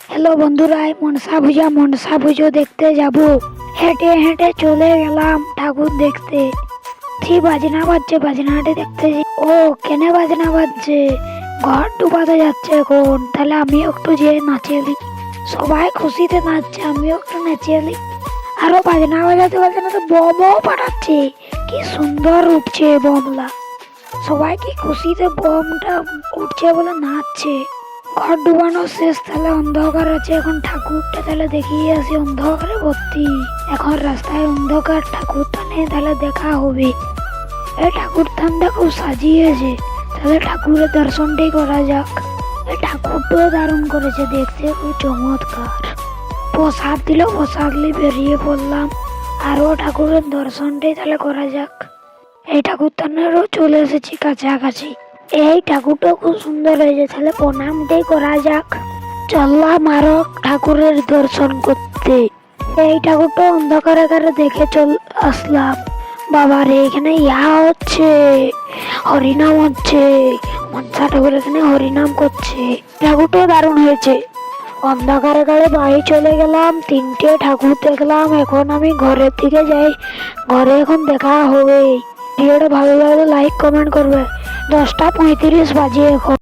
Hello বন্ধুরা, মনসা পুজো দেখতে যাব। হেঁটে হেঁটে চলে গেলাম ঠাকুর দেখতে। বাজনা বাজছে, বাজনাটা দেখতে ও কেনে বাজনা বাজছে, ঘর ডুবাতে যাচ্ছে এখন। তাহলে আমিও একটু যেয়ে নাচিয়ে দিই। সবাই খুশিতে নাচছে, আমিও একটু নাচিয়ে দিই। আরো বাজনা বাজাতে বাজনাতে বমও পাঠাচ্ছে, কি সুন্দর উঠছে বমলা। সবাই কি খুশিতে বমটা উঠছে বলে নাচছে। ঘর ডুবানো শেষ, তাহলে অন্ধকার আছে। এখন ঠাকুরটা তাহলে দেখিয়ে আসি, অন্ধকারে ভর্তি। এখন রাস্তায় অন্ধকার, ঠাকুরটা নেই, তাহলে দেখা হবে। এই ঠাকুরটা খুব সাজিয়েছে, তাহলে ঠাকুরের দর্শনটাই করা যাক। এই ঠাকুরটাও দারুণ করেছে দেখতে, খুব চমৎকার। প্রসাদ দিল, প্রসাদ নিয়ে বেরিয়ে পড়লাম। আরো ঠাকুরের দর্শনটাই তাহলে করা যাক। এই ঠাকুরটানেরও চলে এসেছি কাছাকাছি। এই ঠাকুরটা খুব সুন্দর হয়েছে, তাহলে প্রণামটাই করা যাক। চললাম আরো ঠাকুরের দর্শন করতে। এই ঠাকুরটা অন্ধকারে দেখে আসলাম। বাবারে, এখানে হচ্ছে হরিনাম হচ্ছে। মনসা ঠাকুর এখানে হরিনাম করছে। ঠাকুরটাও দারুণ হয়েছে। অন্ধকারে বাড়ি চলে গেলাম, 3টে ঠাকুর দেখলাম। এখন আমি ঘরের দিকে যাই, ঘরে এখন দেখা হবে। ভিডিওটা ভালো লাগলে লাইক কমেন্ট করবে। 10টা 35 বাজে এখন।